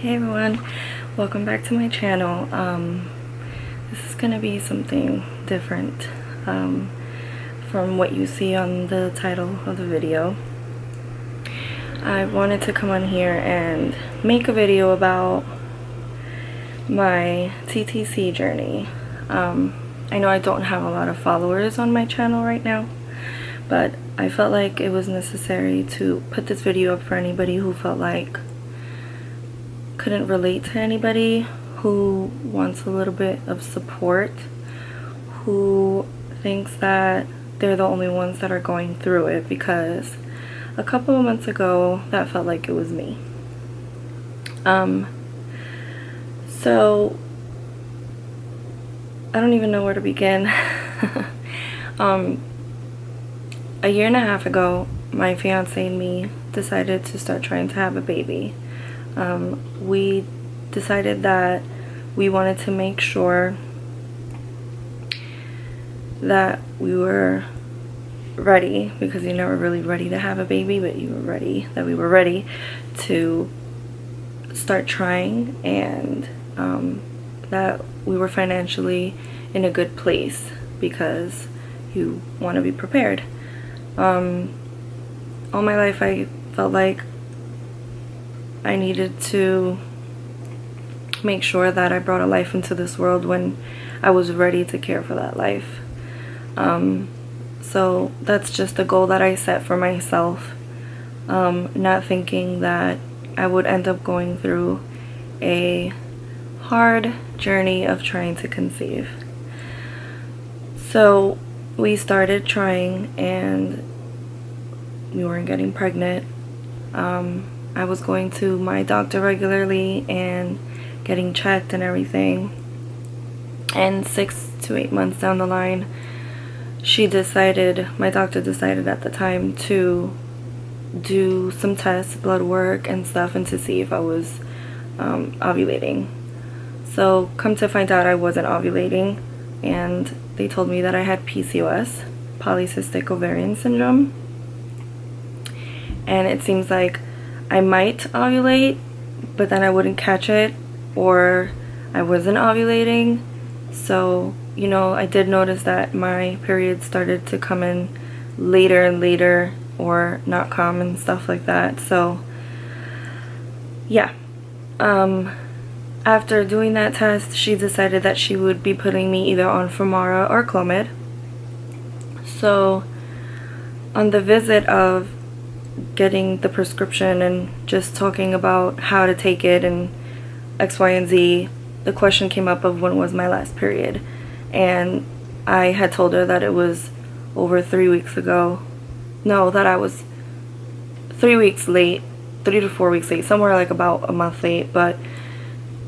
Hey everyone, welcome back to my channel. This is gonna be something different from what you see on the title of the video. I wanted to come on here and make a video about my TTC journey. I know I don't have a lot of followers on my channel right now, but I felt like it was necessary to put this video up for anybody who felt like couldn't relate to anybody, who wants a little bit of support, who thinks that they're the only ones that are going through it, because a couple of months ago that felt like it was me. So I don't even know where to begin. A year and a half ago, my fiance and me decided to start trying to have a baby. We decided that we wanted to make sure that we were ready, because you're never really ready to have a baby, but you were ready, that we were ready to start trying, and that we were financially in a good place, because you want to be prepared. All my life I felt like I needed to make sure that I brought a life into this world when I was ready to care for that life. So that's just a goal that I set for myself, not thinking that I would end up going through a hard journey of trying to conceive. So we started trying and we weren't getting pregnant. I was going to my doctor regularly and getting checked and everything, and 6 to 8 months down the line, my doctor decided at the time to do some tests, blood work and stuff, and to see if I was ovulating. So come to find out, I wasn't ovulating, and they told me that I had PCOS, polycystic ovarian syndrome, and it seems like I might ovulate, but then I wouldn't catch it, or I wasn't ovulating. So, you know, I did notice that my periods started to come in later and later, or not come and stuff like that. So, yeah. After doing that test, she decided that she would be putting me either on Femara or Clomid. So, on the visit of getting the prescription and just talking about how to take it and X, Y, and Z, the question came up of when was my last period, and I had told her that it was over 3 weeks ago. No, that I was 3 weeks late, 3 to 4 weeks late, somewhere like about a month late, but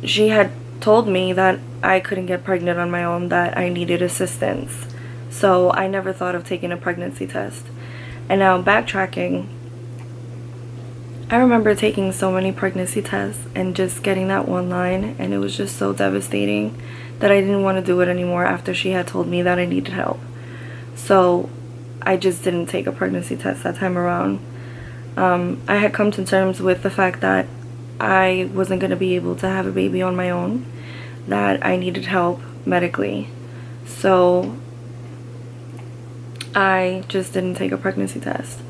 she had told me that I couldn't get pregnant on my own, that I needed assistance. So I never thought of taking a pregnancy test. And now backtracking, I remember taking so many pregnancy tests and just getting that one line, and it was just so devastating that I didn't want to do it anymore after she had told me that I needed help. So I just didn't take a pregnancy test that time around. I had come to terms with the fact that I wasn't going to be able to have a baby on my own, that I needed help medically. So I just didn't take a pregnancy test.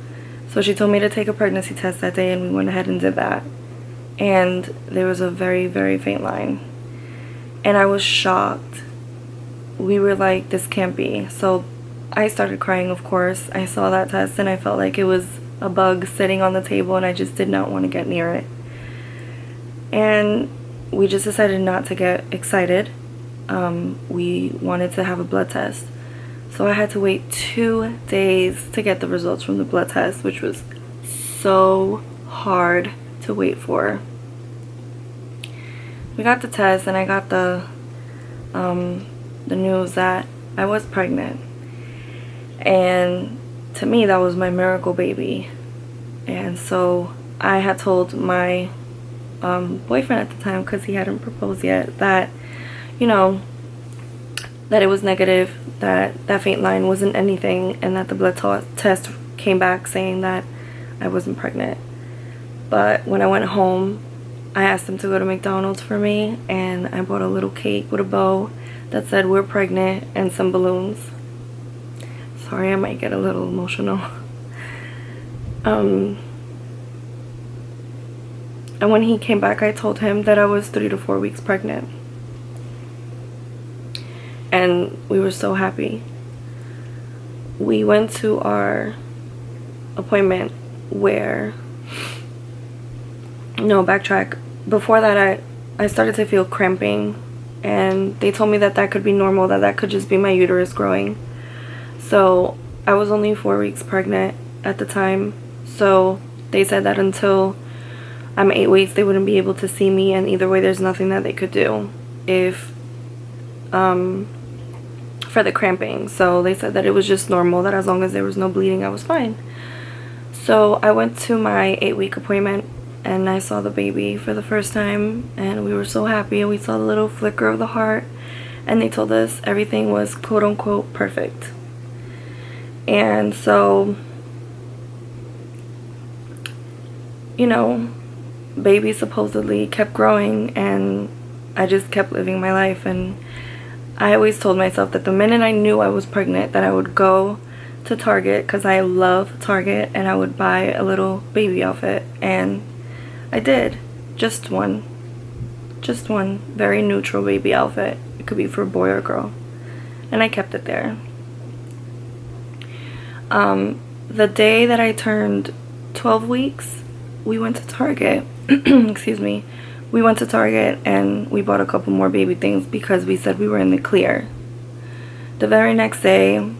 So she told me to take a pregnancy test that day, and we went ahead and did that. And there was a very, very faint line. And I was shocked. We were like, this can't be. So I started crying, of course. I saw that test and I felt like it was a bug sitting on the table, and I just did not want to get near it. And we just decided not to get excited. We wanted to have a blood test. So I had to wait 2 days to get the results from the blood test, which was so hard to wait for. We got the test, and I got the news that I was pregnant. And to me, that was my miracle baby. And so I had told my boyfriend at the time, because he hadn't proposed yet, that, you know, that it was negative, that faint line wasn't anything, and that the blood test came back saying that I wasn't pregnant. But when I went home, I asked him to go to McDonald's for me, and I bought a little cake with a bow that said "We're pregnant" and some balloons. Sorry, I might get a little emotional. And when he came back, I told him that I was 3 to 4 weeks pregnant. And we were so happy. We went to our appointment where, no, backtrack. Before that, I started to feel cramping, and they told me that that could be normal, that could just be my uterus growing. So I was only 4 weeks pregnant at the time. So they said that until I'm 8 weeks, they wouldn't be able to see me, and either way, there's nothing that they could do if for the cramping. So they said that it was just normal, that as long as there was no bleeding, I was fine. So I went to my 8-week appointment, and I saw the baby for the first time, and we were so happy, and we saw the little flicker of the heart, and they told us everything was quote-unquote perfect. And so, you know, baby supposedly kept growing, and I just kept living my life. And I always told myself that the minute I knew I was pregnant, that I would go to Target, because I love Target, and I would buy a little baby outfit. And I did. Just one very neutral baby outfit. It could be for a boy or girl, and I kept it there. The day that I turned 12 weeks, we went to Target. Excuse me. We went to Target and we bought a couple more baby things because we said we were in the clear. The very next day,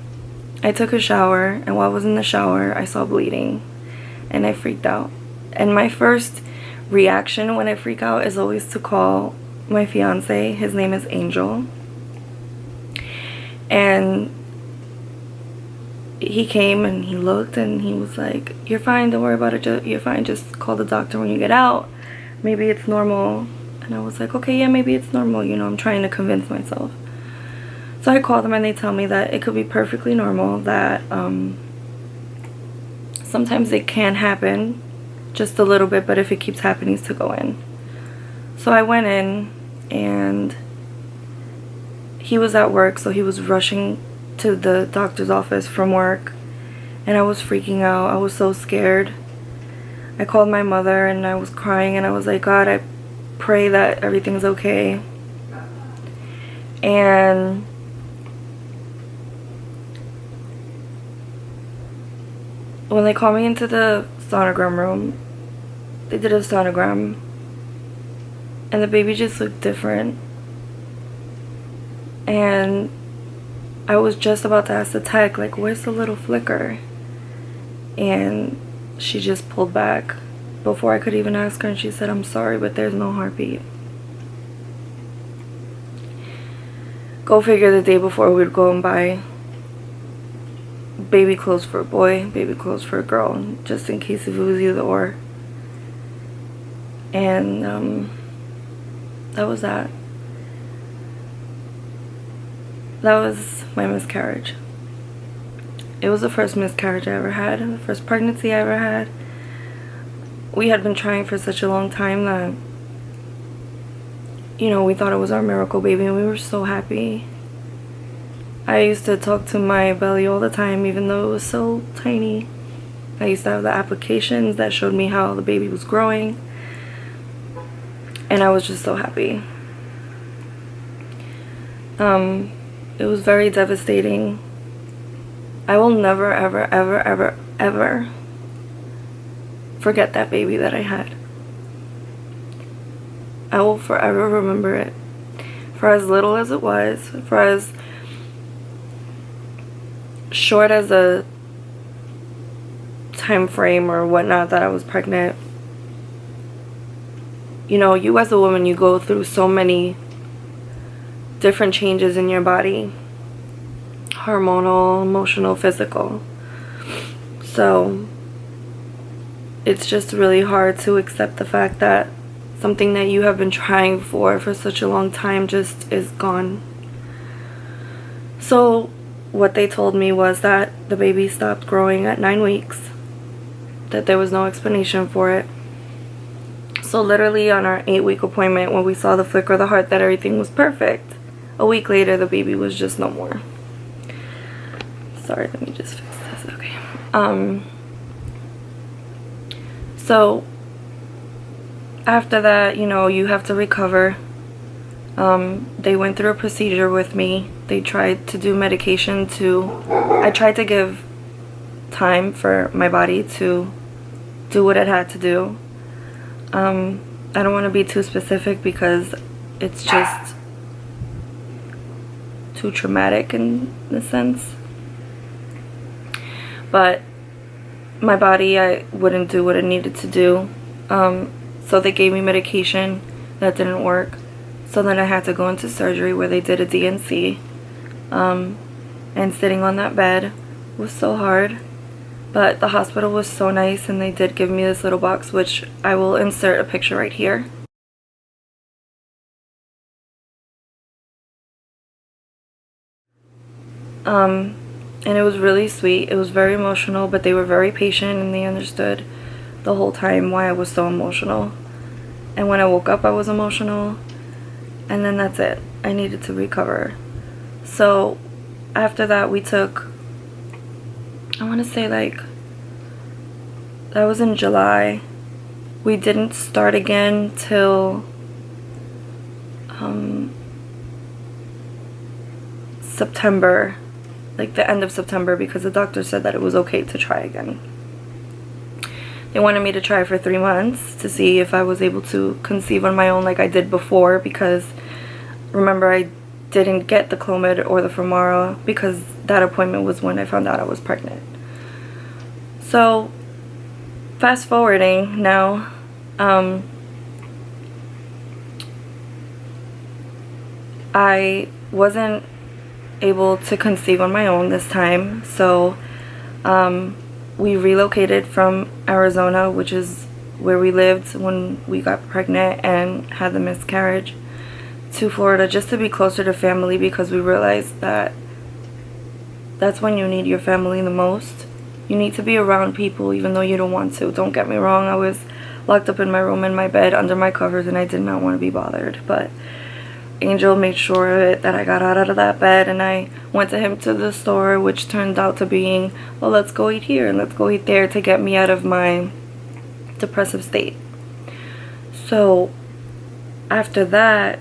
I took a shower, and while I was in the shower, I saw bleeding, and I freaked out. And my first reaction when I freak out is always to call my fiance. His name is Angel. And he came and he looked, and he was like, "You're fine, don't worry about it, you're fine, just call the doctor when you get out. Maybe it's normal." And I was like, okay, yeah, maybe it's normal. You know, I'm trying to convince myself. So I called them, and they tell me that it could be perfectly normal, that sometimes it can happen just a little bit, but if it keeps happening, it's to go in. So I went in, and he was at work, so he was rushing to the doctor's office from work, and I was freaking out. I was so scared. I called my mother, and I was crying, and I was like, "God, I pray that everything's okay." And when they called me into the sonogram room, they did a sonogram, and the baby just looked different. And I was just about to ask the tech, like, "Where's the little flicker?" And she just pulled back before I could even ask her, and she said, "I'm sorry, but there's no heartbeat." Go figure, the day before we'd go and buy baby clothes for a boy, baby clothes for a girl, just in case if it was either or. And that was that. That was my miscarriage. It was the first miscarriage I ever had, and the first pregnancy I ever had. We had been trying for such a long time that, you know, we thought it was our miracle baby, and we were so happy. I used to talk to my belly all the time, even though it was so tiny. I used to have the applications that showed me how the baby was growing, and I was just so happy. It was very devastating. I will never, ever, ever, ever, ever forget that baby that I had. I will forever remember it. For as little as it was, for as short as a time frame or whatnot that I was pregnant. You know, you as a woman, you go through so many different changes in your body. Hormonal, emotional, physical. So it's just really hard to accept the fact that something that you have been trying for such a long time just is gone. So what they told me was that the baby stopped growing at 9 weeks, that there was no explanation for it. So literally on our 8-week appointment, when we saw the flicker of the heart that everything was perfect, a week later the baby was just no more. Sorry, let me just fix this. Okay. So after that, you know, you have to recover. They went through a procedure with me. They tried to do medication I tried to give time for my body to do what it had to do. I don't want to be too specific because it's just too traumatic in a sense. But my body, I wouldn't do what it needed to do. So they gave me medication that didn't work. So then I had to go into surgery where they did a DNC. And sitting on that bed was so hard. But the hospital was so nice, and they did give me this little box, which I will insert a picture right here. And it was really sweet. It was very emotional, but they were very patient, and they understood the whole time why I was so emotional. And when I woke up, I was emotional. And then that's it. I needed to recover. So after that, we took, I want to say like, that was in July. We didn't start again till September, like the end of September, because the doctor said that it was okay to try again. They wanted me to try for 3 months to see if I was able to conceive on my own like I did before, because remember, I didn't get the Clomid or the Femara because that appointment was when I found out I was pregnant. So fast forwarding now, I wasn't able to conceive on my own this time. So we relocated from Arizona, which is where we lived when we got pregnant and had the miscarriage, to Florida, just to be closer to family, because we realized that that's when you need your family the most. You need to be around people even though you don't want to. Don't get me wrong, I was locked up in my room in my bed under my covers and I did not want to be bothered, but Angel made sure of it, that I got out of that bed, and I went to him to the store, which turned out to being, well, let's go eat here and let's go eat there, to get me out of my depressive state. So after that,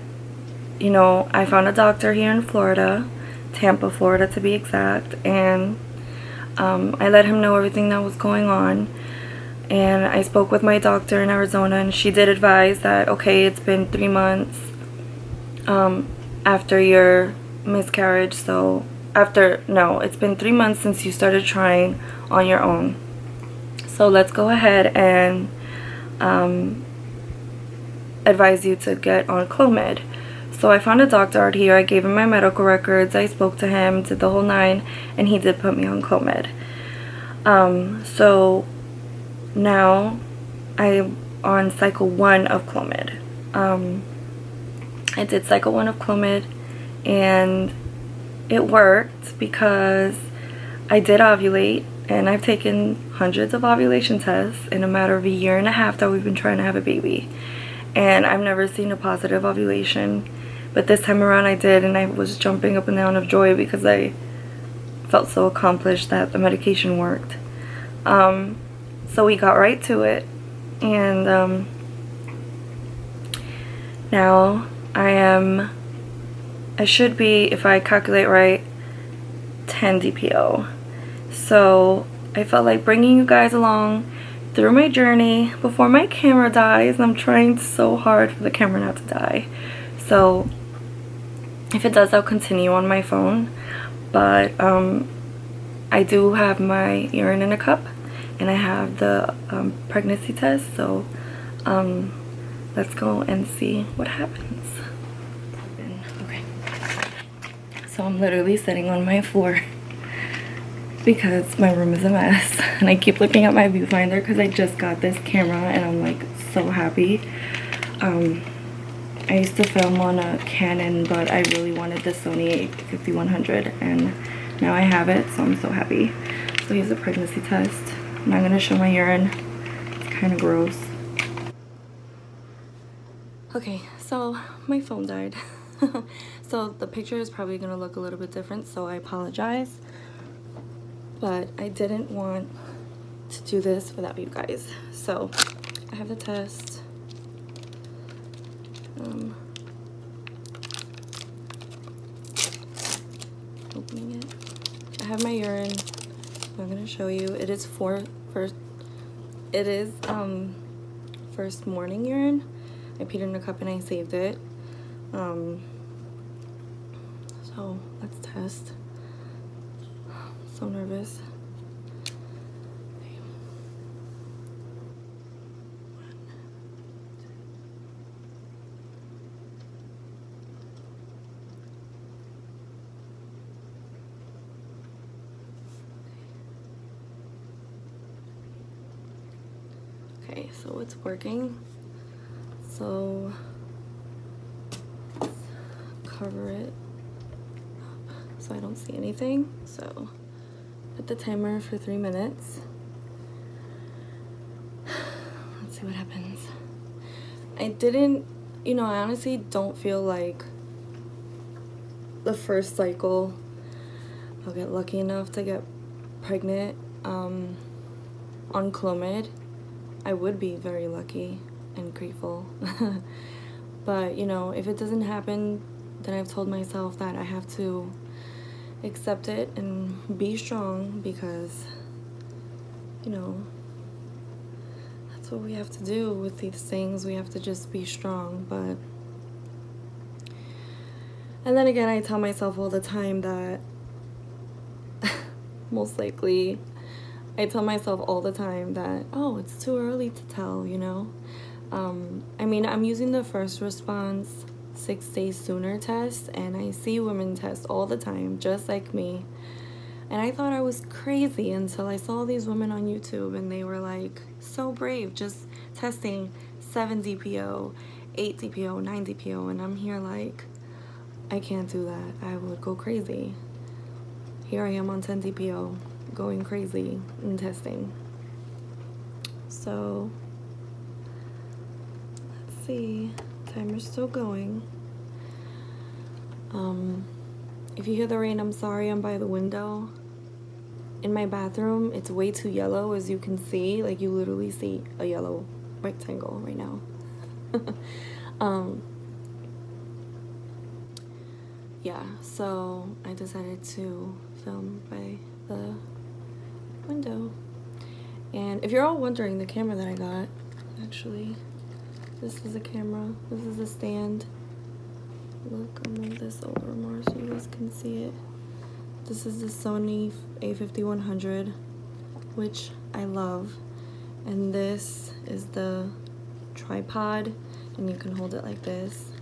you know, I found a doctor here in Florida, Tampa, Florida to be exact, and I let him know everything that was going on. And I spoke with my doctor in Arizona, and she did advise that, okay, it's been 3 months after your miscarriage, so it's been 3 months since you started trying on your own, so let's go ahead and advise you to get on Clomid. So I found a doctor out here, I gave him my medical records, I spoke to him, did the whole 9, and he did put me on Clomid. So now I'm on cycle 1 of Clomid. I did cycle 1 of Clomid, and it worked because I did ovulate, and I've taken hundreds of ovulation tests in a matter of 1.5 years that we've been trying to have a baby, and I've never seen a positive ovulation. But this time around I did, and I was jumping up and down of joy because I felt so accomplished that the medication worked. So we got right to it, and now I should be, if I calculate right, 10 DPO. So I felt like bringing you guys along through my journey before my camera dies, and I'm trying so hard for the camera not to die. So if it does, I'll continue on my phone, but I do have my urine in a cup, and I have the pregnancy test, so let's go and see what happens. Okay, so I'm literally sitting on my floor because my room is a mess, and I keep looking at my viewfinder because I just got this camera and I'm like so happy. I used to film on a Canon, but I really wanted the Sony 5100, and now I have it, so I'm so happy. So here's a pregnancy test. I'm not going to show my urine, it's kind of gross. Okay, so my phone died. So the picture is probably gonna look a little bit different, so I apologize. But I didn't want to do this without you guys. So I have the test. Opening it. I have my urine. I'm gonna show you. It is first morning urine. I peed in a cup and I saved it. So let's test. So nervous. Okay, so it's working. So let's cover it up so I don't see anything. So put the timer for 3 minutes. Let's see what happens. I honestly don't feel like the first cycle I'll get lucky enough to get pregnant on Clomid. I would be very lucky and grateful. But if it doesn't happen, then I've told myself that I have to accept it and be strong, because that's what we have to do with these things. We have to just be strong. And then again, I tell myself all the time that most likely I tell myself all the time that, oh, it's too early to tell, I mean, I'm using the first response 6 days sooner test, and I see women test all the time just like me, and I thought I was crazy until I saw these women on YouTube, and they were like so brave, just testing 7 DPO, 8 DPO, 9 DPO, and I'm here like, I can't do that. I would go crazy. Here I am on 10 DPO going crazy and testing. So let's see, timer's still going. If you hear the rain, I'm sorry. I'm by the window in my bathroom. It's way too yellow, as you can see. Like, you literally see a yellow rectangle right now. Yeah, so I decided to film by the window. And if you're all wondering, the camera that I got, actually, this is a camera. This is a stand. Look, I'll move this over more so you guys can see it. This is the Sony A5100, which I love. And this is the tripod, and you can hold it like this.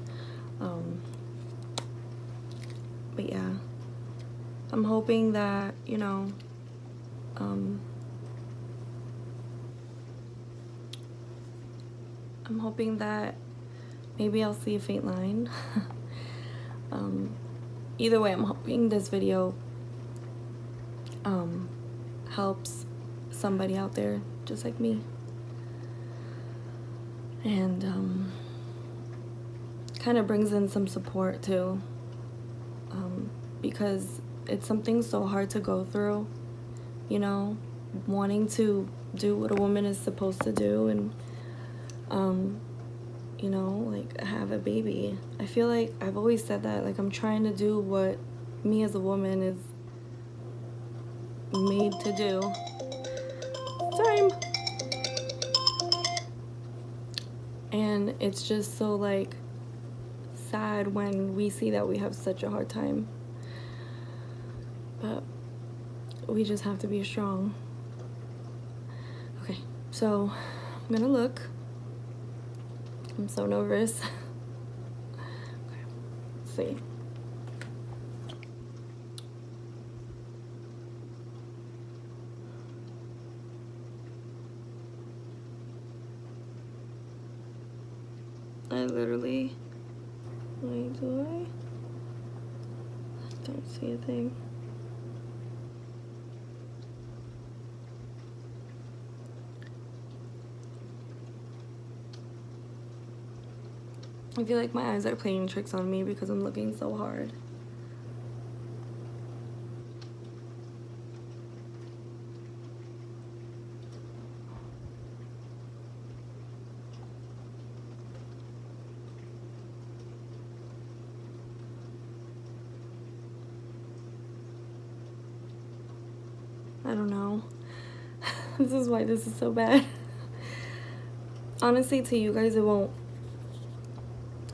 But yeah, I'm hoping that, I'm hoping that maybe I'll see a faint line. Either way, I'm hoping this video helps somebody out there just like me, and kind of brings in some support too, because it's something so hard to go through, wanting to do what a woman is supposed to do, and like, have a baby. I feel like I've always said that, like, I'm trying to do what me as a woman is made to do. Time. And it's just so, like, sad when we see that we have such a hard time. But we just have to be strong. Okay, so I'm gonna look. I'm so nervous. Okay, let's see. I literally, like, do I don't see a thing. I feel like my eyes are playing tricks on me because I'm looking so hard. I don't know. This is why this is so bad. Honestly, to you guys, it won't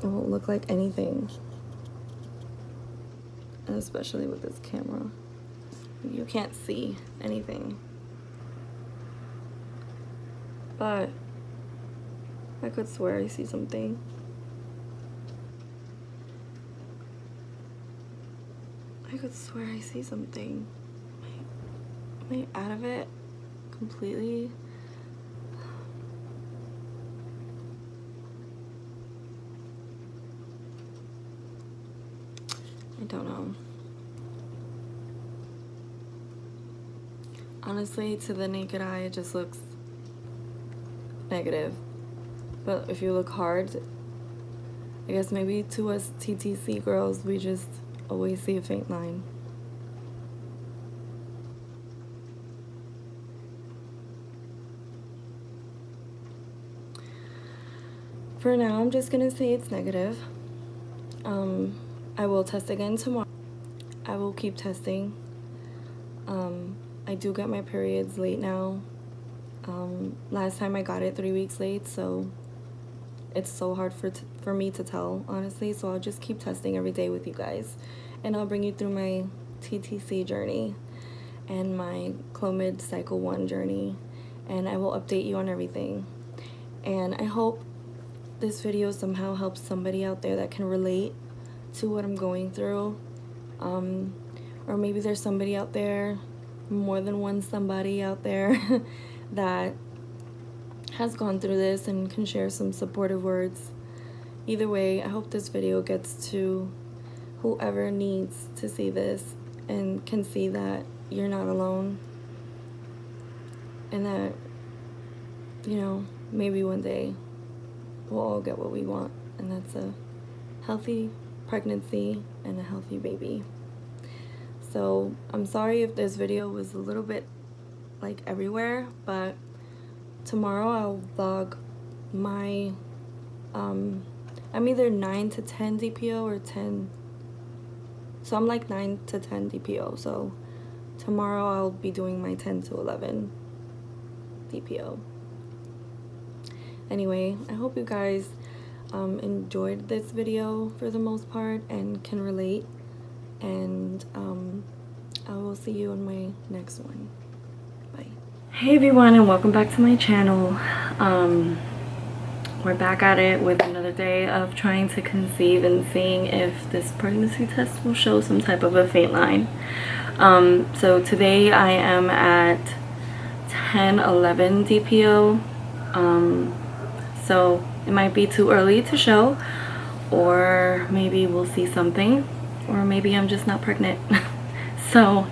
look like anything. And especially with this camera. You can't see anything. But I could swear I see something. I could swear I see something. Am I out of it completely? I don't know. Honestly, to the naked eye, it just looks negative. But if you look hard, I guess maybe to us TTC girls, we just always see a faint line. For now, I'm just gonna say it's negative. I will test again tomorrow. I will keep testing. I do get my periods late now. Last time I got it 3 weeks late, so it's so hard for me to tell, honestly. So I'll just keep testing every day with you guys, and I'll bring you through my TTC journey and my Clomid cycle 1 journey, and I will update you on everything. And I hope this video somehow helps somebody out there that can relate to what I'm going through, or maybe there's somebody out there, more than one somebody out there that has gone through this and can share some supportive words. Either way, I hope this video gets to whoever needs to see this and can see that you're not alone, and that, you know, maybe one day we'll all get what we want, and that's a healthy pregnancy and a healthy baby. So I'm sorry if this video was a little bit like everywhere, but tomorrow I'll vlog my I'm either 9 to 10 DPO or 10, so I'm like 9 to 10 DPO. So tomorrow I'll be doing my 10 to 11 DPO. Anyway, I hope you guys enjoyed this video for the most part and can relate, and I will see you on my next one. Bye. Hey everyone, and welcome back to my channel. We're back at it with another day of trying to conceive and seeing if this pregnancy test will show some type of a faint line. So today I am at 10-11 DPO. So it might be too early to show, or maybe we'll see something, or maybe I'm just not pregnant. So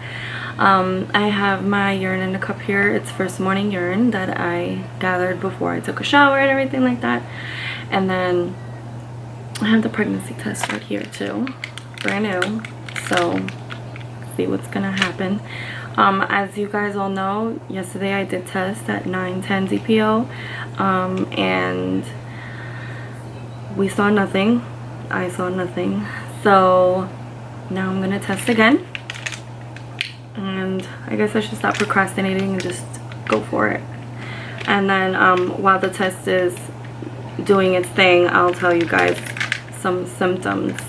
I have my urine in a cup here. It's first morning urine that I gathered before I took a shower and everything like that. And then I have the pregnancy test right here too, brand new. So see what's gonna happen. As you guys all know, yesterday I did test at 9-10 DPO, and we saw nothing. I saw nothing. So now I'm gonna test again, and I guess I should stop procrastinating and just go for it. And then while the test is doing its thing, I'll tell you guys some symptoms.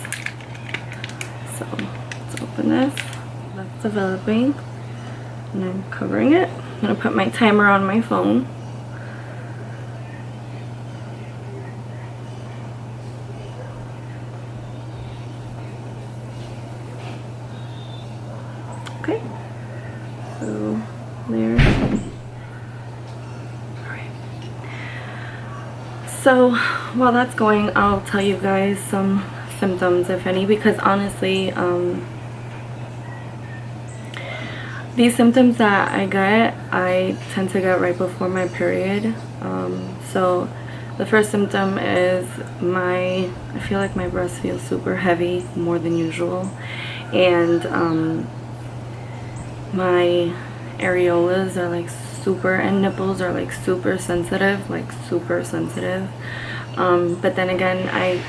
So let's open this. That's developing, and I'm covering it. I'm gonna put my timer on my phone. Okay, so there. Alright. So while that's going, I'll tell you guys some symptoms, if any, because honestly, these symptoms that I get, I tend to get right before my period. So The first symptom is I feel like my breast feels super heavy, more than usual, and my areolas are like super, and nipples are like super sensitive, but then again, I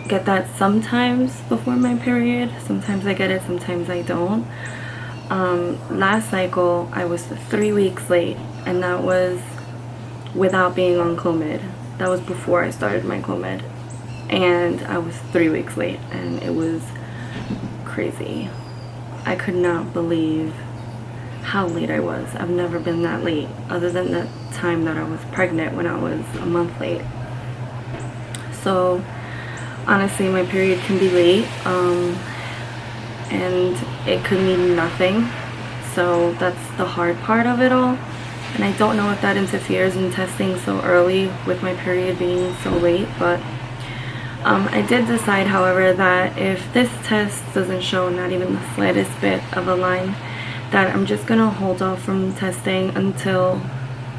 get that sometimes before my period. Sometimes I get it, sometimes I don't. Last cycle I was 3 weeks late, and that was without being on Clomid. That was before I started my Clomid, and I was 3 weeks late, and it was crazy. I could not believe how late I was. I've never been that late, other than the time that I was pregnant when I was a month late. So honestly, my period can be late, and it could mean nothing. So that's the hard part of it all. And I don't know if that interferes in testing so early with my period being so late, but I did decide, however, that if this test doesn't show not even the slightest bit of a line, that I'm just gonna hold off from testing until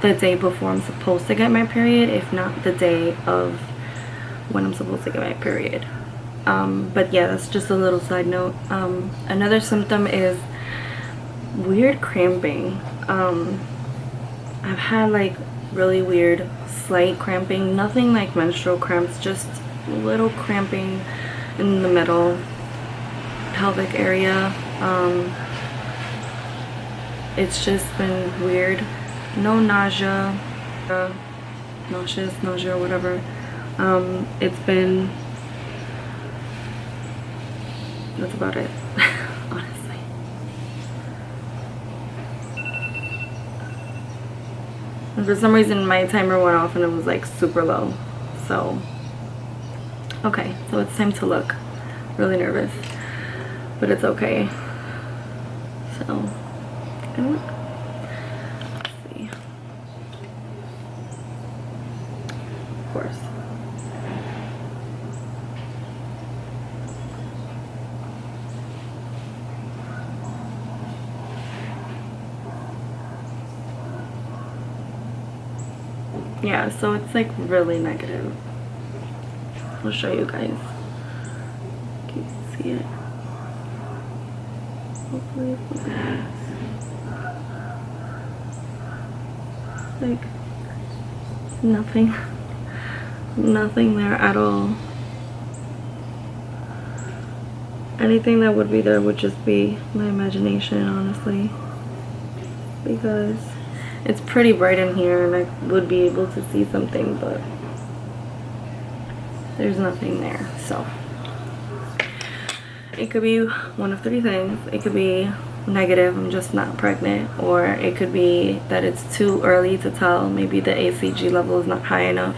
the day before I'm supposed to get my period, if not the day of when I'm supposed to get my period. But yeah, that's just a little side note. Another symptom is weird cramping. I've had like really weird slight cramping, nothing like menstrual cramps, just little cramping in the middle pelvic area. It's just been weird. No nausea, nausea, whatever. That's about it. Honestly. And for some reason my timer went off and it was like super low. So, okay, so it's time to look. Really nervous, but it's okay. So, gonna look. Let's see. Of course. Yeah, so it's like really negative. I'll show you guys. Can you see it? Hopefully it focuses. Like nothing. Nothing there at all. Anything that would be there would just be my imagination, honestly. Because it's pretty bright in here and I would be able to see something, but there's nothing there. So it could be one of three things. It could be negative, I'm just not pregnant, or it could be that it's too early to tell. Maybe the ACG level is not high enough,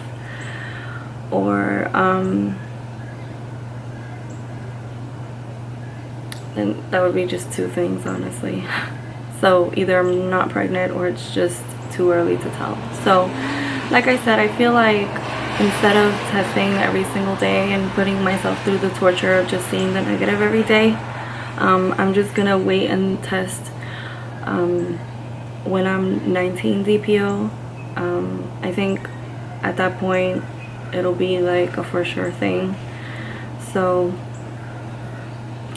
or then that would be just two things, honestly. So either I'm not pregnant or it's just too early to tell. So like I said, I feel like instead of testing every single day and putting myself through the torture of just seeing the negative every day, I'm just gonna wait and test when I'm 19 DPO. I think at that point it'll be like a for sure thing. So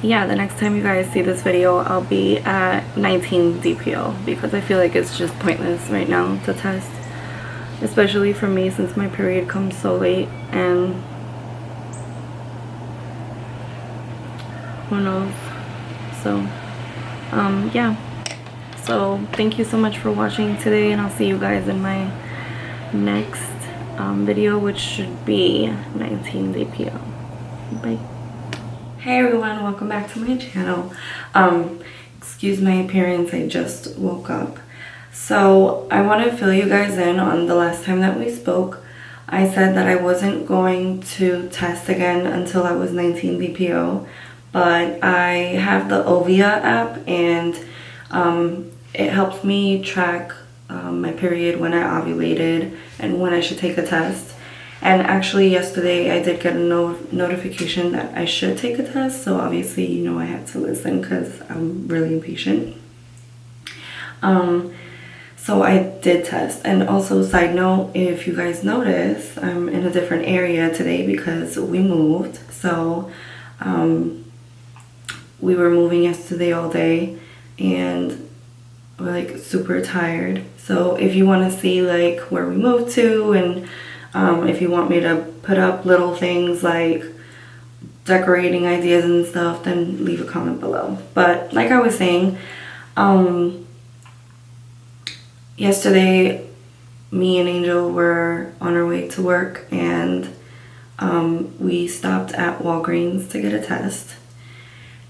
yeah, the next time you guys see this video, I'll be at 19 DPO, because I feel like it's just pointless right now to test, especially for me since my period comes so late, and who knows. So yeah, so thank you so much for watching today, and I'll see you guys in my next video, which should be 19 DPO. Bye. Hey everyone, welcome back to my channel. Excuse my appearance, I just woke up. So I want to fill you guys in on the last time that we spoke. I said that I wasn't going to test again until I was 19 DPO, but I have the Ovia app, and it helps me track my period, when I ovulated, and when I should take a test. And actually yesterday I did get a notification that I should take a test, so obviously, you know, I had to listen because I'm really impatient. So I did test. And also, side note, if you guys notice, I'm in a different area today because we moved. So we were moving yesterday all day and we're like super tired. So if you want to see like where we moved to, and if you want me to put up little things like decorating ideas and stuff, then leave a comment below. But like I was saying, yesterday me and Angel were on our way to work, and we stopped at Walgreens to get a test.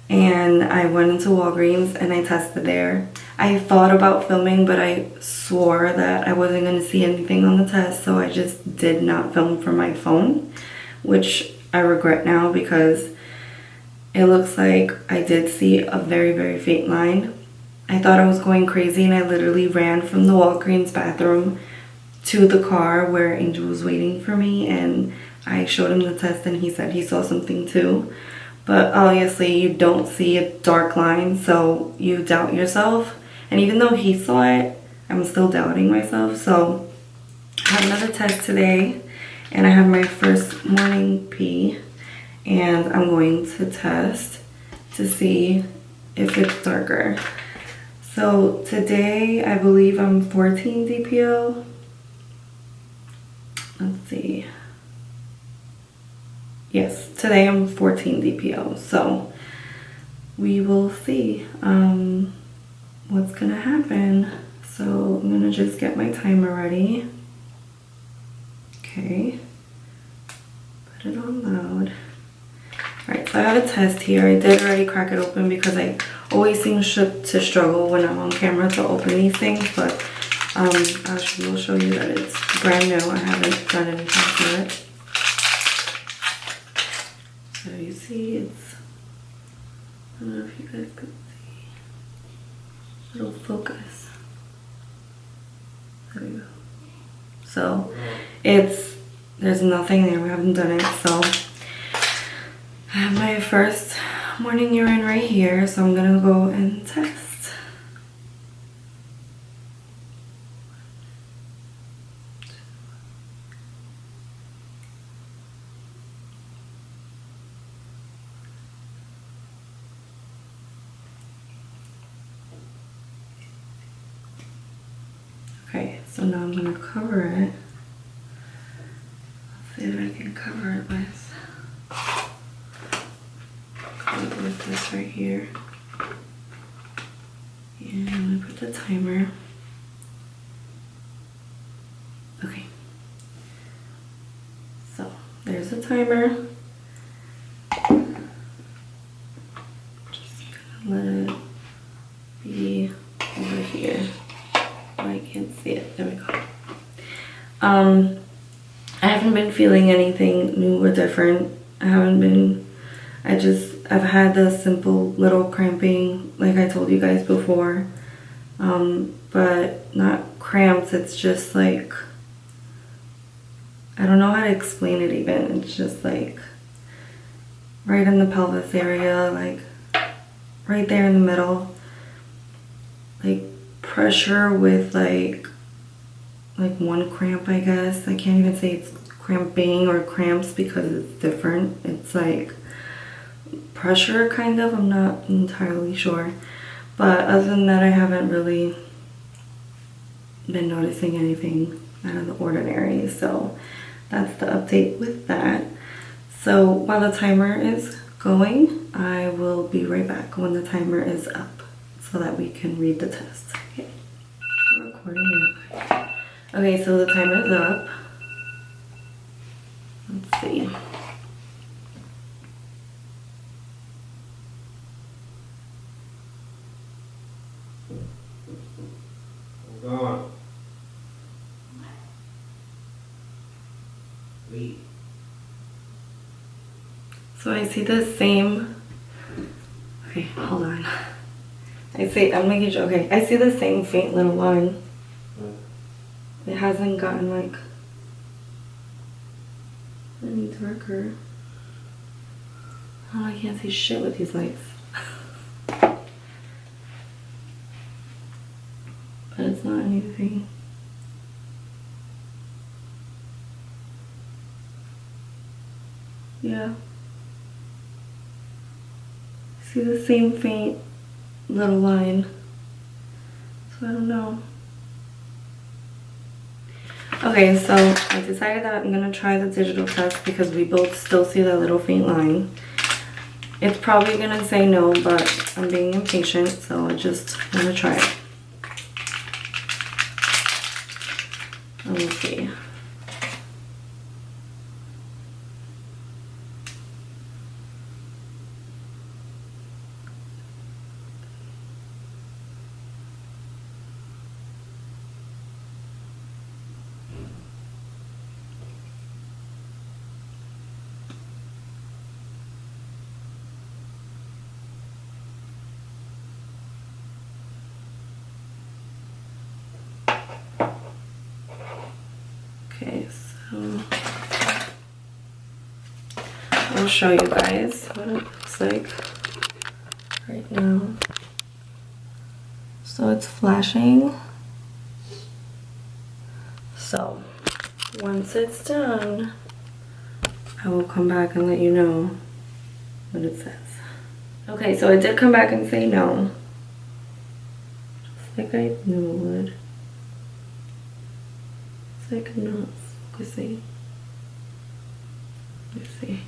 And I went into Walgreens and I tested there. I thought about filming, but I swore that I wasn't going to see anything on the test, so I just did not film from my phone, which I regret now because it looks like I did see a very, very faint line. I thought I was going crazy, and I literally ran from the Walgreens bathroom to the car where Angel was waiting for me, and I showed him the test and he said he saw something too. But obviously you don't see a dark line, so you doubt yourself. And even though he saw it, I'm still doubting myself. So I have another test today, and I have my first morning pee, and I'm going to test to see if it's darker. So today I believe I'm 14 DPO. Let's see. Yes, today I'm 14 DPO, so we will see what's gonna happen. So I'm gonna just get my timer ready. Okay, put it on loud. Alright, so I have a test here. I did already crack it open because I always seem to struggle when I'm on camera to open these things, but I will show you that it's brand new. I haven't done anything to it. So you see, it's, I don't know if you guys can see, it'll focus. There we go. So there's nothing there, we haven't done it. So I have my first morning urine right here, so I'm gonna go and test. Okay, so now I'm gonna cover it. Let's see if I can cover it with this right here. And I'm gonna put the timer. Okay. So there's the timer. Just gonna let it be over here. I can't see it. There we go. I haven't been feeling anything new or different. I've had the simple little cramping like I told you guys before. But not cramps, it's just like, I don't know how to explain it even. It's just like right in the pelvis area, like right there in the middle. Like pressure with like one cramp, I guess. I can't even say it's cramping or cramps because it's different. It's like pressure kind of, I'm not entirely sure. But other than that, I haven't really been noticing anything out of the ordinary. So that's the update with that. So while the timer is going, I will be right back when the timer is up so that we can read the test. Okay, we're recording now. Okay, so the timer is up. Let's see. Hold on. Wait. So I see the same. Okay, hold on. I'm making sure. Okay, I see the same faint little line. It hasn't gotten like any darker. Oh, I can't see shit with these lights. But it's not anything. Yeah. See the same faint little line. So I don't know. Okay, so I decided that I'm gonna try the digital test because we both still see that little faint line. It's probably gonna say no, but I'm being impatient, so I just wanna try it. Let me see. Okay, so I'll show you guys what it looks like right now. So it's flashing. So once it's done, I will come back and let you know what it says. Okay, so it did come back and say no. Just like I knew it would. It's like not focusing. Let's see.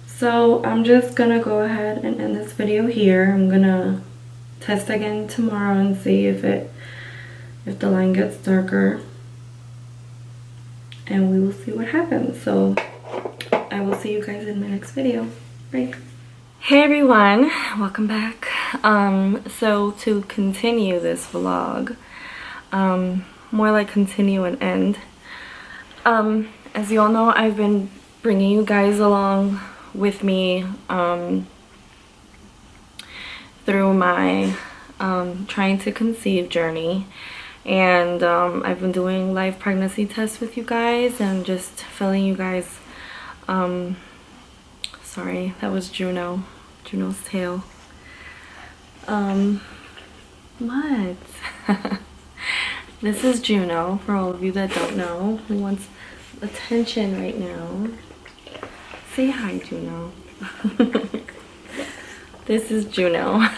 So I'm just gonna go ahead and end this video here. I'm gonna test again tomorrow and see if the line gets darker, and we will see what happens. So I will see you guys in my next video. Bye. Hey everyone, welcome back. So to continue this vlog, more like continue and end. As you all know, I've been bringing you guys along with me through my trying to conceive journey, and I've been doing live pregnancy tests with you guys and just filling you guys sorry, that was Juno's tail. What? This is Juno, for all of you that don't know, who wants attention right now. Say hi, Juno. This is Juno.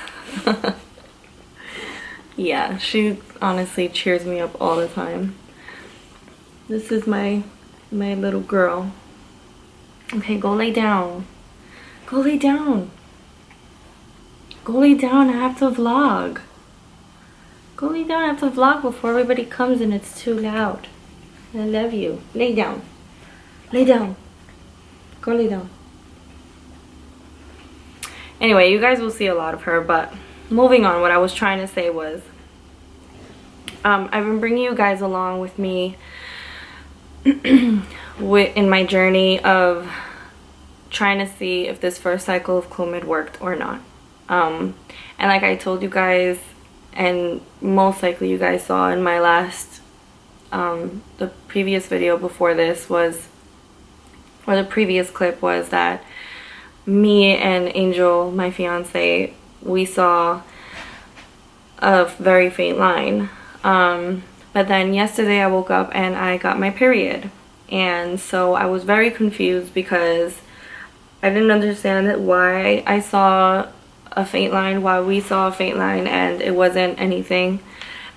Yeah, she honestly cheers me up all the time. This is my little girl. Okay, go lay down. Go lay down. Go lay down, I have to vlog. Go lay down, I have to vlog before everybody comes and it's too loud. I love you. Lay down. Lay down. Go lay down. Anyway, you guys will see a lot of her, but moving on, what I was trying to say was I've been bringing you guys along with me in my journey of trying to see if this first cycle of Clomid worked or not. And like I told you guys, and most likely you guys saw in my last the previous video before this was, or the previous clip was, that me and Angel, my fiance, we saw a very faint line. But then yesterday I woke up and I got my period, and so I was very confused because I didn't understand why I saw a faint line, why we saw a faint line, and it wasn't anything,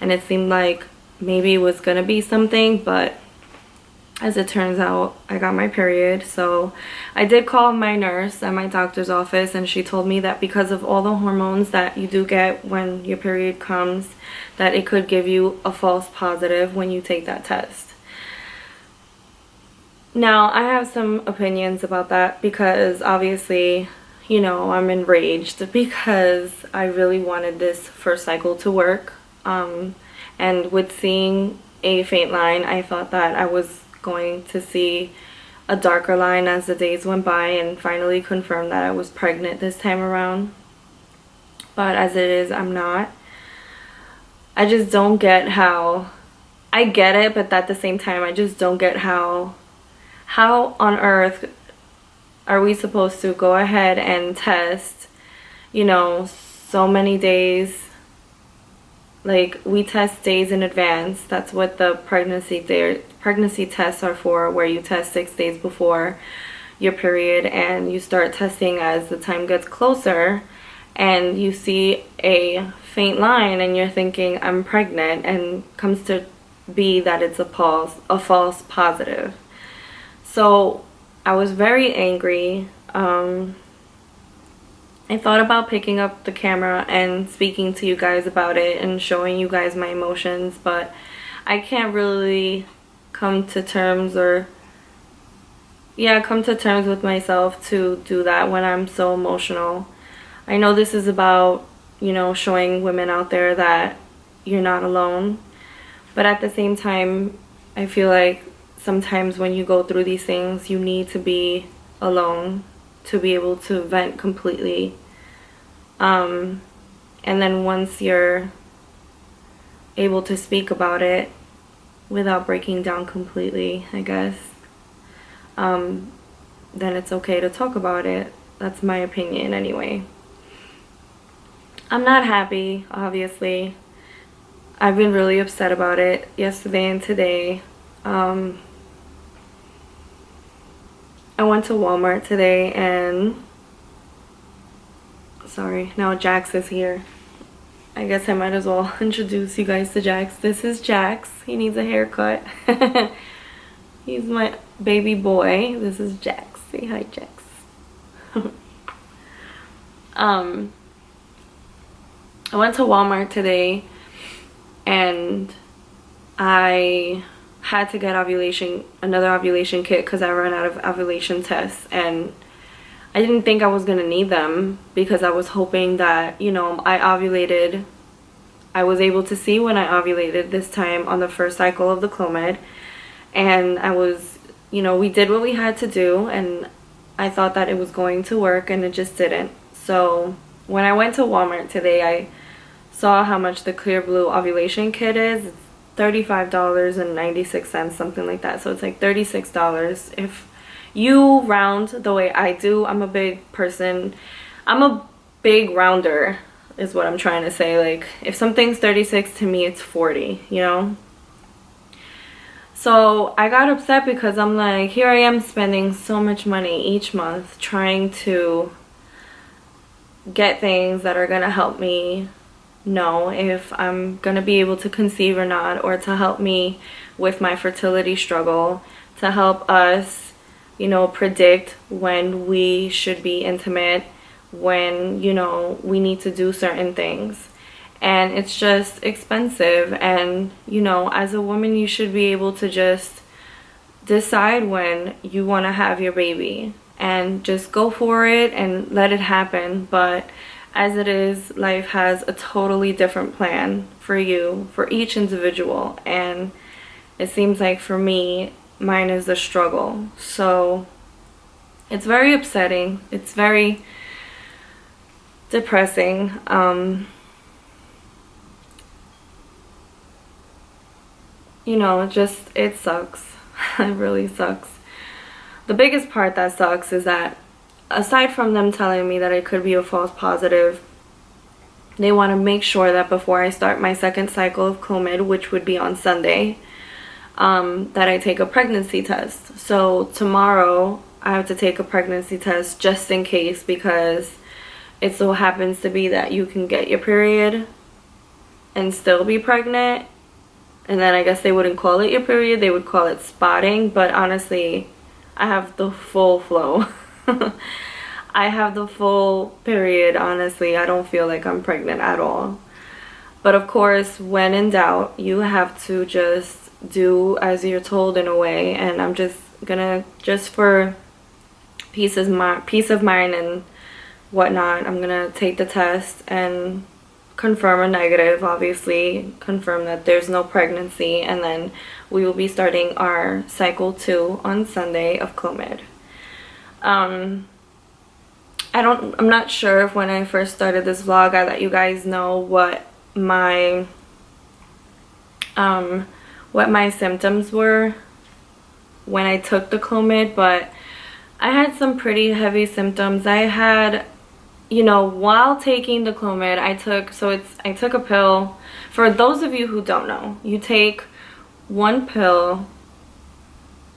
and it seemed like maybe it was gonna be something, but as it turns out, I got my period. So I did call my nurse at my doctor's office, and she told me that because of all the hormones that you do get when your period comes, that it could give you a false positive when you take that test. Now, I have some opinions about that because obviously, you know, I'm enraged because I really wanted this first cycle to work. And with seeing a faint line, I thought that I was going to see a darker line as the days went by and finally confirm that I was pregnant this time around. But as it is, I'm not. I just don't get how, I get it, but at the same time I just don't get how on earth are we supposed to go ahead and test, you know, so many days? Like, we test days in advance. That's what the pregnancy tests are for, where you test 6 days before your period, and you start testing as the time gets closer, and you see a faint line and you're thinking I'm pregnant, and comes to be that it's a false positive. So I was very angry. I thought about picking up the camera and speaking to you guys about it and showing you guys my emotions, but I can't really come to terms with myself to do that when I'm so emotional. I know this is about, you know, showing women out there that you're not alone, but at the same time, I feel like sometimes when you go through these things, you need to be alone to be able to vent completely. And then once you're able to speak about it without breaking down completely, I guess, then it's okay to talk about it. That's my opinion anyway. I'm not happy, obviously. I've been really upset about it yesterday and today. I went to Walmart today and sorry, now Jax is here. I guess I might as well introduce you guys to Jax. This is Jax. He needs a haircut. He's my baby boy. This is Jax. Say hi, Jax. I went to Walmart today and I had to get another ovulation kit because I ran out of ovulation tests, and I didn't think I was gonna need them because I was hoping that, you know, I was able to see when I ovulated this time on the first cycle of the Clomid, and I was, you know, we did what we had to do, and I thought that it was going to work, and it just didn't. So when I went to Walmart today, I saw how much the Clear Blue ovulation kit is. It's $35.96, something like that. So it's like $36 if you round the way I do. I'm a big person. I'm a big rounder is what I'm trying to say. Like, if something's 36, to me it's 40, you know? So I got upset because I'm like, here I am spending so much money each month trying to get things that are gonna help me know if I'm gonna be able to conceive or not, or to help me with my fertility struggle, to help us, you know, predict when we should be intimate, when, you know, we need to do certain things. And it's just expensive, and, you know, as a woman you should be able to just decide when you want to have your baby and just go for it and let it happen. But as it is, life has a totally different plan for you, for each individual, and it seems like for me, mine is a struggle. So it's very upsetting. It's very depressing. You know, it sucks. It really sucks. The biggest part that sucks is that aside from them telling me that it could be a false positive, they want to make sure that before I start my second cycle of Clomid, which would be on Sunday, that I take a pregnancy test. So tomorrow I have to take a pregnancy test just in case, because it so happens to be that you can get your period and still be pregnant. And then I guess they wouldn't call it your period, they would call it spotting. But honestly, I have the full flow. I have the full period. Honestly, I don't feel like I'm pregnant at all. But of course, when in doubt, you have to just do as you're told in a way. And I'm just gonna, just for peace of mind and whatnot, I'm gonna take the test and confirm a negative, obviously confirm that there's no pregnancy, and then we will be starting our cycle 2 on Sunday of Clomid. I'm not sure if when I first started this vlog I let you guys know what my symptoms were when I took the Clomid, but I had some pretty heavy symptoms. I had, you know, while taking the Clomid, I took a pill. For those of you who don't know, you take one pill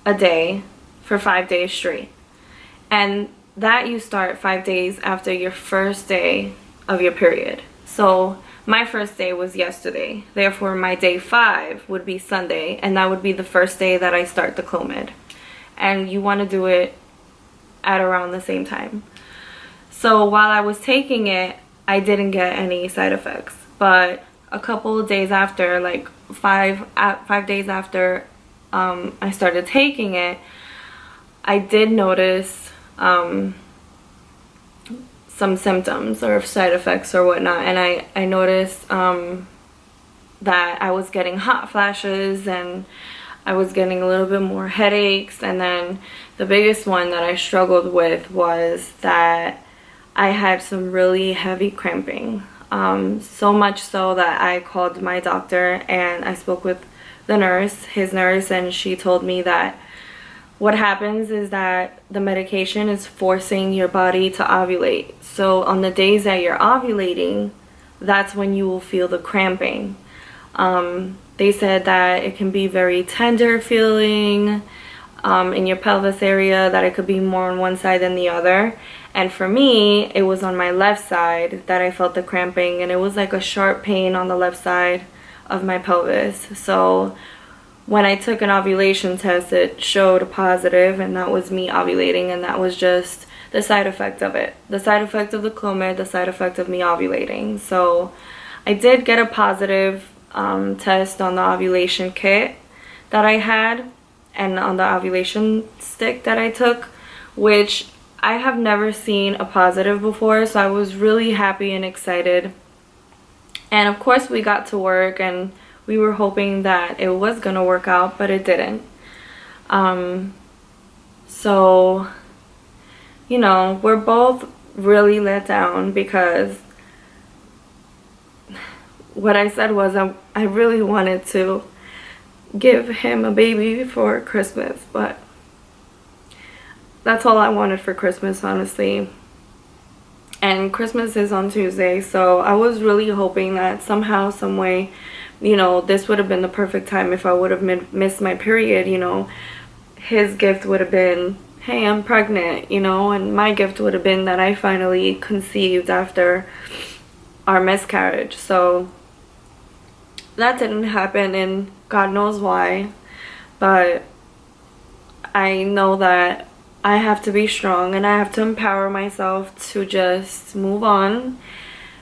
a day for 5 days straight. And that you start 5 days after your first day of your period. So my first day was yesterday. Therefore, my day 5 would be Sunday, and that would be the first day that I start the Clomid. And you want to do it at around the same time. So while I was taking it, I didn't get any side effects. But a couple of days after, like 5 days after I started taking it, I did notice some symptoms or side effects or whatnot, and I noticed that I was getting hot flashes, and I was getting a little bit more headaches, and then the biggest one that I struggled with was that I had some really heavy cramping, so much so that I called my doctor and I spoke with his nurse, and she told me that what happens is that the medication is forcing your body to ovulate. So on the days that you're ovulating, that's when you will feel the cramping. They said that it can be very tender feeling in your pelvis area, that it could be more on one side than the other. And for me, it was on my left side that I felt the cramping, and it was like a sharp pain on the left side of my pelvis. So when I took an ovulation test, it showed a positive, and that was me ovulating, and that was just the side effect of it. The side effect of the Clomid, the side effect of me ovulating. So I did get a positive test on the ovulation kit that I had and on the ovulation stick that I took, which I have never seen a positive before, so I was really happy and excited. And of course we got to work, and we were hoping that it was gonna work out, but it didn't. So, you know, we're both really let down, because what I said was I really wanted to give him a baby for Christmas, but that's all I wanted for Christmas, honestly. And Christmas is on Tuesday, so I was really hoping that somehow, some way, you know, this would have been the perfect time. If I would have missed my period, you know, his gift would have been, hey, I'm pregnant, you know, and my gift would have been that I finally conceived after our miscarriage. So that didn't happen, and God knows why, but I know that I have to be strong, and I have to empower myself to just move on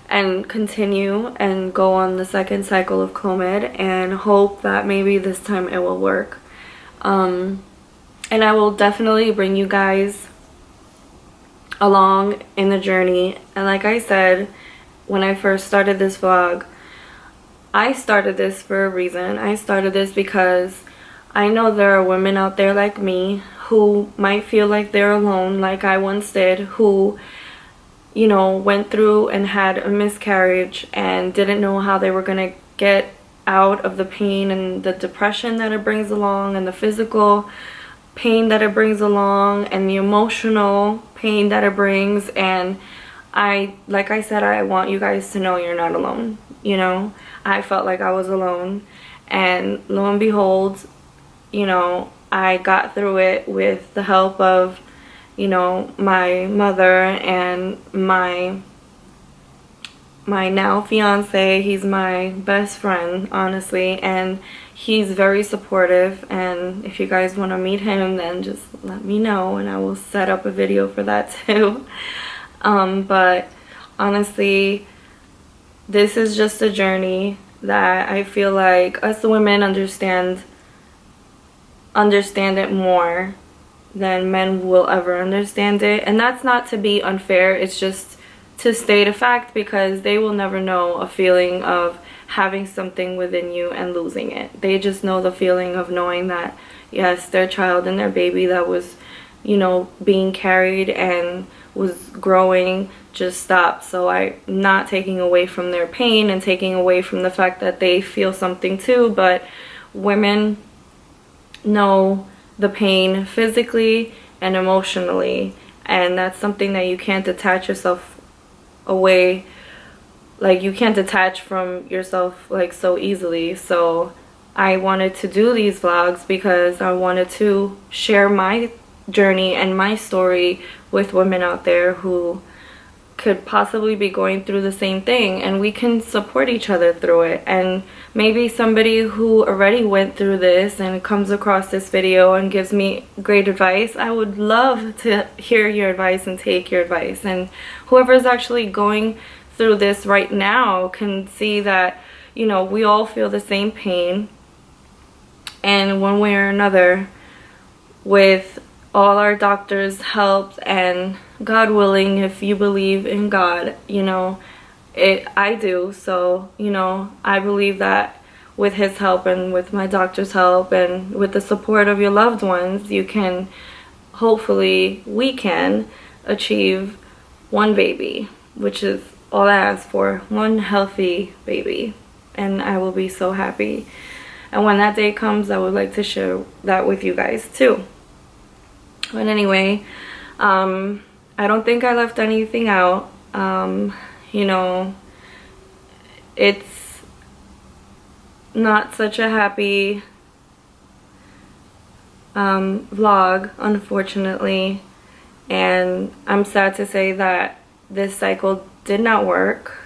and continue and go on the second cycle of Clomid and hope that maybe this time it will work. And I will definitely bring you guys along in the journey. And like I said, when I first started this vlog, I started this for a reason. I started this because I know there are women out there like me who might feel like they're alone, like I once did, who, you know, went through and had a miscarriage and didn't know how they were going to get out of the pain and the depression that it brings along, and the physical pain that it brings along, and the emotional pain that it brings. And like I said, I want you guys to know you're not alone. You know, I felt like I was alone, and lo and behold, you know, I got through it with the help of, you know, my mother and my now fiance. He's my best friend, honestly, and he's very supportive. And if you guys want to meet him, then just let me know, and I will set up a video for that too. But honestly, this is just a journey that I feel like us women understand it more than men will ever understand it. And that's not to be unfair, it's just to state a fact, because they will never know a feeling of having something within you and losing it. They just know the feeling of knowing that, yes, their child and their baby that was, you know, being carried and was growing just stopped. So I'm not taking away from their pain and taking away from the fact that they feel something too, but women know the pain physically and emotionally, and that's something that you can't detach yourself away, like you can't detach from yourself like so easily. So I wanted to do these vlogs because I wanted to share my journey and my story with women out there who could possibly be going through the same thing, and we can support each other through it. And maybe somebody who already went through this and comes across this video and gives me great advice, I would love to hear your advice and take your advice. And whoever's actually going through this right now can see that, you know, we all feel the same pain, and one way or another, with all our doctors' help and God willing, if you believe in God, you know, I do. So, you know, I believe that with his help and with my doctor's help and with the support of your loved ones, you can, hopefully, we can achieve one baby, which is all I ask for, one healthy baby. And I will be so happy. And when that day comes, I would like to share that with you guys too. But anyway, I don't think I left anything out. You know, it's not such a happy vlog, unfortunately, and I'm sad to say that this cycle did not work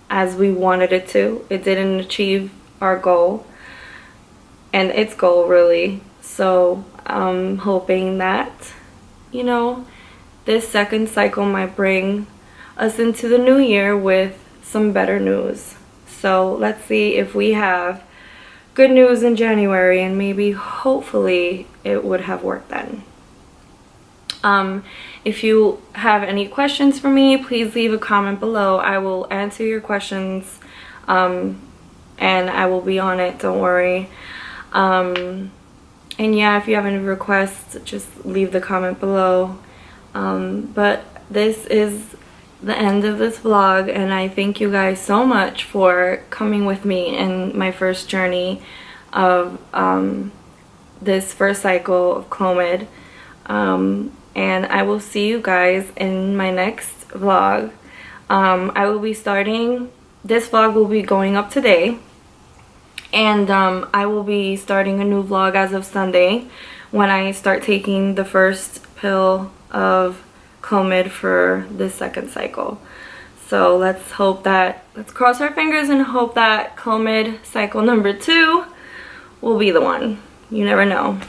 as we wanted it to. It didn't achieve our goal, and its goal really. So I'm hoping that, you know, this second cycle might bring us into the new year with some better news. So let's see if we have good news in January, and maybe hopefully it would have worked then. If you have any questions for me, please leave a comment below. I will answer your questions, and I will be on it, don't worry. And yeah, if you have any requests, just leave the comment below. But this is the end of this vlog, and I thank you guys so much for coming with me in my first journey of this first cycle of Clomid. And I will see you guys in my next vlog. I will be starting, this vlog will be going up today, and I will be starting a new vlog as of Sunday when I start taking the first pill of Clomid for this second cycle. So let's cross our fingers and hope that Clomid cycle number 2 will be the one. You never know.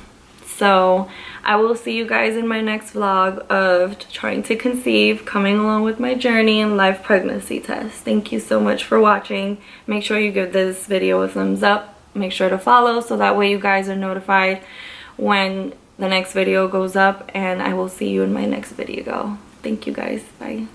So I will see you guys in my next vlog of trying to conceive, coming along with my journey and live pregnancy test. Thank you so much for watching. Make sure you give this video a thumbs up. Make sure to follow so that way you guys are notified when the next video goes up, and I will see you in my next video. Thank you guys. Bye.